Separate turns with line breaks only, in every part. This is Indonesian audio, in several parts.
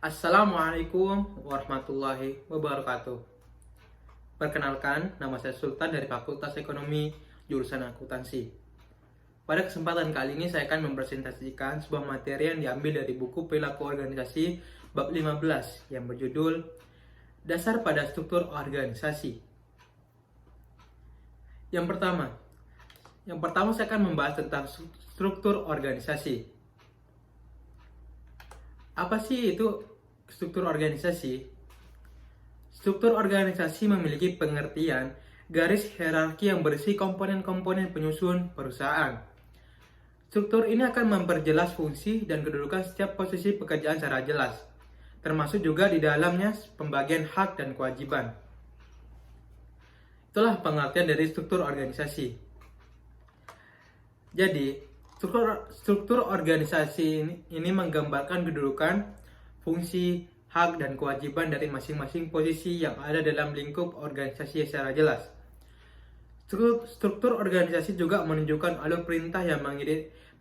Assalamualaikum warahmatullahi wabarakatuh. Perkenalkan, nama saya Sultan dari Fakultas Ekonomi, jurusan Akuntansi. Pada kesempatan kali ini saya akan mempresentasikan sebuah materi yang diambil dari buku Perilaku Organisasi bab 15 yang berjudul Dasar pada Struktur Organisasi. Yang pertama saya akan membahas tentang struktur organisasi. Apa sih itu struktur organisasi? Struktur organisasi memiliki pengertian garis hierarki yang berisi komponen-komponen penyusun perusahaan. Struktur ini akan memperjelas fungsi dan kedudukan setiap posisi pekerjaan secara jelas, termasuk juga di dalamnya pembagian hak dan kewajiban. Itulah pengertian dari struktur organisasi. Jadi, struktur organisasi ini menggambarkan kedudukan, fungsi, hak, dan kewajiban dari masing-masing posisi yang ada dalam lingkup organisasi secara jelas. Struktur organisasi juga menunjukkan alur perintah yang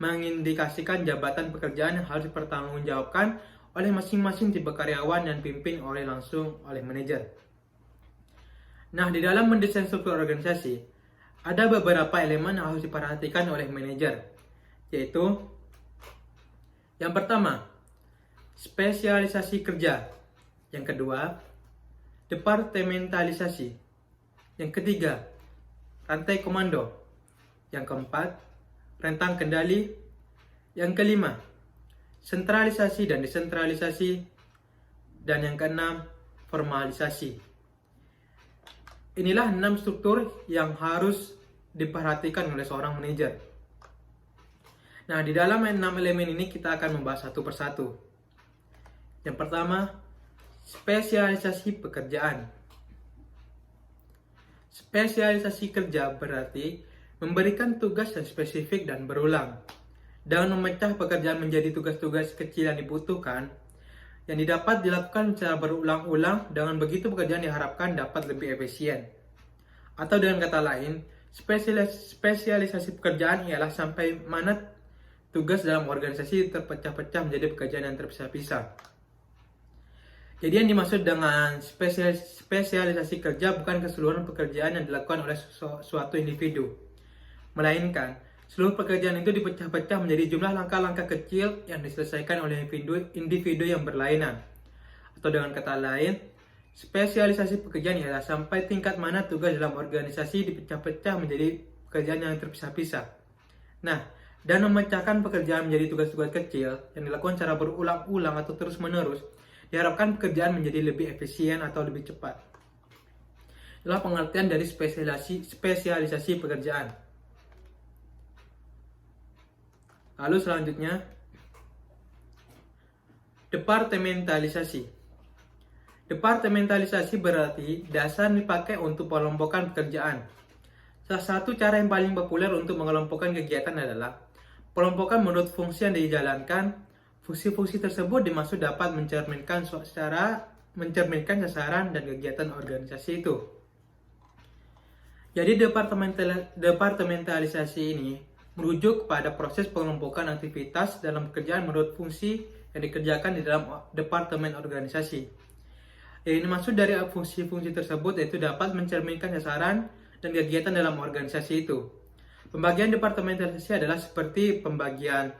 mengindikasikan jabatan pekerjaan yang harus dipertanggungjawabkan oleh masing-masing tipe karyawan dan dipimpin langsung oleh manajer. Nah, di dalam mendesain struktur organisasi, ada beberapa elemen yang harus diperhatikan oleh manajer, yaitu yang pertama, spesialisasi kerja. Yang kedua, departementalisasi. Yang ketiga, rantai komando. Yang keempat, rentang kendali. Yang kelima, sentralisasi dan desentralisasi. Dan yang keenam, formalisasi. Inilah 6 struktur yang harus diperhatikan oleh seorang manajer. Nah, di dalam 6 elemen ini kita akan membahas satu persatu. Yang pertama, spesialisasi pekerjaan. Spesialisasi kerja berarti memberikan tugas yang spesifik dan berulang. Dengan memecah pekerjaan menjadi tugas-tugas kecil yang dibutuhkan, yang dapat dilakukan secara berulang-ulang, dengan begitu pekerjaan diharapkan dapat lebih efisien. Atau dengan kata lain, spesialisasi pekerjaan ialah sampai mana tugas dalam organisasi terpecah-pecah menjadi pekerjaan yang terpisah-pisah. Jadi yang dimaksud dengan spesialisasi kerja bukan keseluruhan pekerjaan yang dilakukan oleh suatu individu, melainkan seluruh pekerjaan itu dipecah-pecah menjadi jumlah langkah-langkah kecil yang diselesaikan oleh individu yang berlainan. Atau dengan kata lain, spesialisasi pekerjaan ialah sampai tingkat mana tugas dalam organisasi dipecah-pecah menjadi pekerjaan yang terpisah-pisah. Nah, dan memecahkan pekerjaan menjadi tugas-tugas kecil yang dilakukan secara berulang-ulang atau terus-menerus, diharapkan pekerjaan menjadi lebih efisien atau lebih cepat. Itulah pengertian dari spesialisasi pekerjaan. Lalu selanjutnya, departementalisasi. Departementalisasi berarti dasar dipakai untuk pengelompokan pekerjaan. Salah satu cara yang paling populer untuk mengelompokkan kegiatan adalah pengelompokan menurut fungsi yang dijalankan. Fungsi-fungsi tersebut dimaksud dapat mencerminkan sasaran dan kegiatan organisasi itu. Jadi departementalisasi ini merujuk pada proses pengelompokan aktivitas dalam pekerjaan menurut fungsi yang dikerjakan di dalam departemen organisasi. Yang dimaksud dari fungsi-fungsi tersebut yaitu dapat mencerminkan sasaran dan kegiatan dalam organisasi itu. Pembagian departementalisasi adalah seperti pembagian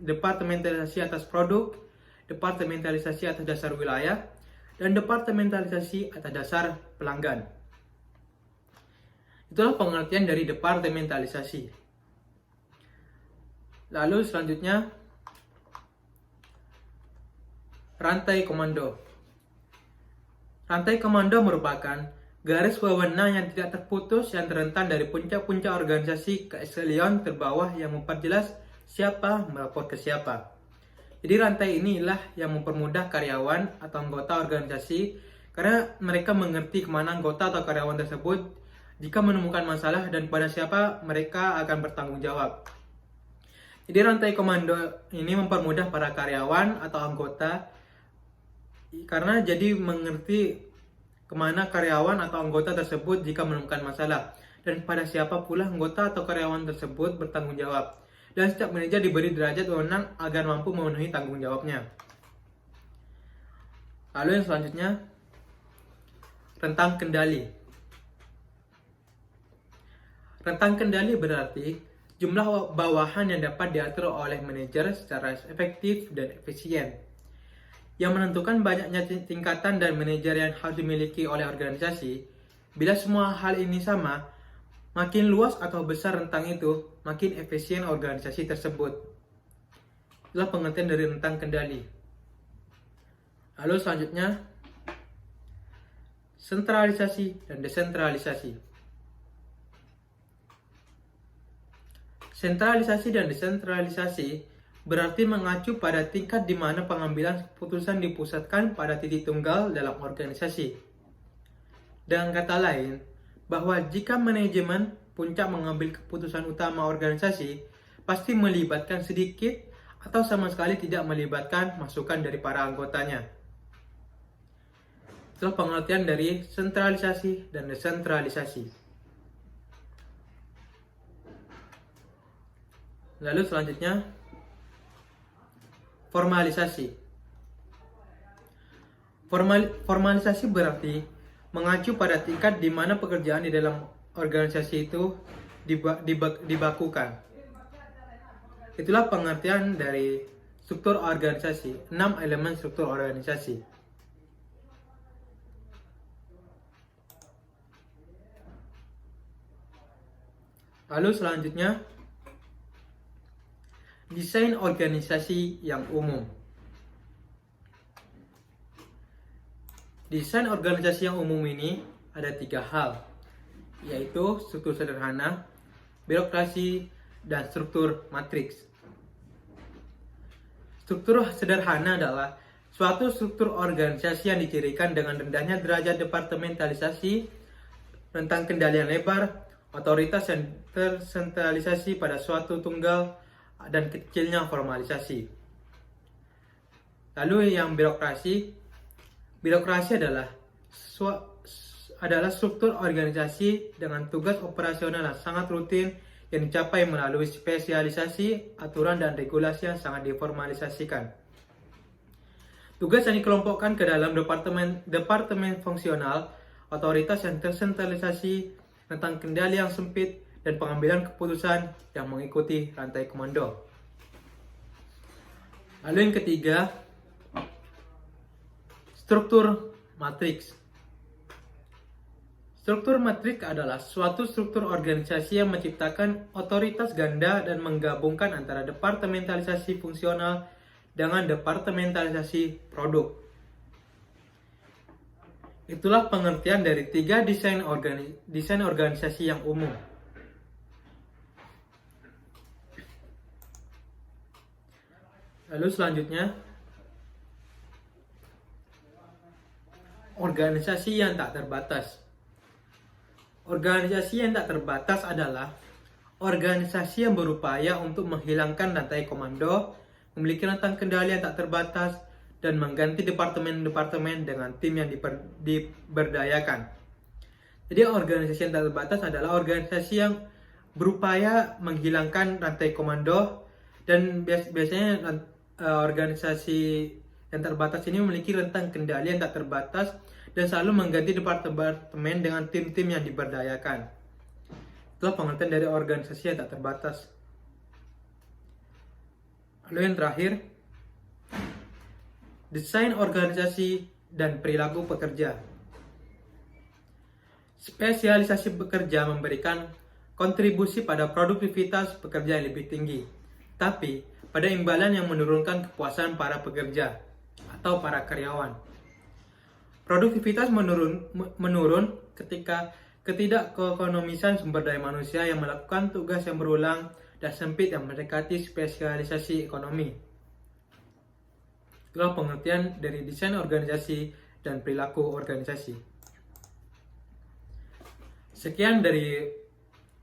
departementalisasi atas produk, departementalisasi atas dasar wilayah, dan departementalisasi atas dasar pelanggan. Itulah pengertian dari departementalisasi. Lalu selanjutnya, rantai komando. Rantai komando merupakan garis wewenang yang tidak terputus yang terentan dari puncak-puncak organisasi ke eselon terbawah yang memperjelas siapa melapor ke siapa. Jadi rantai inilah yang mempermudah karyawan atau anggota organisasi karena mereka mengerti kemana anggota atau karyawan tersebut jika menemukan masalah dan pada siapa mereka akan bertanggung jawab. Jadi rantai komando ini mempermudah para karyawan atau anggota karena jadi mengerti kemana karyawan atau anggota tersebut jika menemukan masalah dan pada siapa pula anggota atau karyawan tersebut bertanggung jawab. Dan setiap manajer diberi derajat wewenang agar mampu memenuhi tanggung jawabnya. Lalu yang selanjutnya, rentang kendali. Rentang kendali berarti jumlah bawahan yang dapat diatur oleh manajer secara efektif dan efisien, yang menentukan banyaknya tingkatan dan manajer yang harus dimiliki oleh organisasi. Bila semua hal ini sama, makin luas atau besar rentang itu, makin efisien organisasi tersebut. Itulah pengertian dari rentang kendali. Lalu selanjutnya, sentralisasi dan desentralisasi. Sentralisasi dan desentralisasi berarti mengacu pada tingkat di mana pengambilan keputusan dipusatkan pada titik tunggal dalam organisasi. Dengan kata lain, bahwa jika manajemen puncak mengambil keputusan utama organisasi, pasti melibatkan sedikit atau sama sekali tidak melibatkan masukan dari para anggotanya. Itulah pengertian dari sentralisasi dan desentralisasi. Lalu selanjutnya, formalisasi. Formalisasi berarti mengacu pada tingkat di mana pekerjaan di dalam organisasi itu dibakukan. Itulah pengertian dari struktur organisasi, 6 elemen struktur organisasi. Lalu selanjutnya, desain organisasi yang umum. Desain organisasi yang umum ini ada 3 hal, yaitu struktur sederhana, birokrasi, dan struktur matriks. Struktur sederhana adalah suatu struktur organisasi yang dicirikan dengan rendahnya derajat departementalisasi, rentang kendali yang lebar, otoritas yang tersentralisasi pada suatu tunggal, dan kecilnya formalisasi. Lalu yang birokrasi adalah struktur organisasi dengan tugas operasional yang sangat rutin yang dicapai melalui spesialisasi, aturan, dan regulasi yang sangat diformalisasikan. Tugas yang dikelompokkan ke dalam departemen fungsional, otoritas yang tersentralisasi, tentang kendali yang sempit, dan pengambilan keputusan yang mengikuti rantai komando. Lalu yang ketiga, struktur matriks. Struktur matriks adalah suatu struktur organisasi yang menciptakan otoritas ganda dan menggabungkan antara departementalisasi fungsional dengan departementalisasi produk. Itulah pengertian dari 3 desain organisasi yang umum. Lalu selanjutnya, organisasi yang tak terbatas. Organisasi yang tak terbatas adalah organisasi yang berupaya untuk menghilangkan rantai komando, memiliki rentang kendali yang tak terbatas, dan mengganti departemen-departemen dengan tim yang diberdayakan. Jadi organisasi yang tak terbatas adalah organisasi yang berupaya menghilangkan rantai komando, dan biasanya organisasi yang terbatas ini memiliki rentang kendali yang tak terbatas dan selalu mengganti departemen dengan tim-tim yang diberdayakan. Itulah pengertian dari organisasi yang tak terbatas. Lalu yang terakhir, desain organisasi dan perilaku pekerja. Spesialisasi pekerja memberikan kontribusi pada produktivitas pekerja yang lebih tinggi, tapi pada imbalan yang menurunkan kepuasan para pekerja atau para karyawan. Produktivitas menurun ketika ketidakkonomisan sumber daya manusia yang melakukan tugas yang berulang dan sempit yang mendekati spesialisasi ekonomi. Itulah pengertian dari desain organisasi dan perilaku organisasi. Sekian dari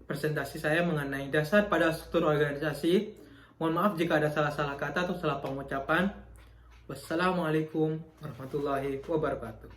presentasi saya mengenai dasar pada struktur organisasi. Mohon maaf jika ada salah-salah kata atau salah pengucapan. Wassalamualaikum warahmatullahi wabarakatuh.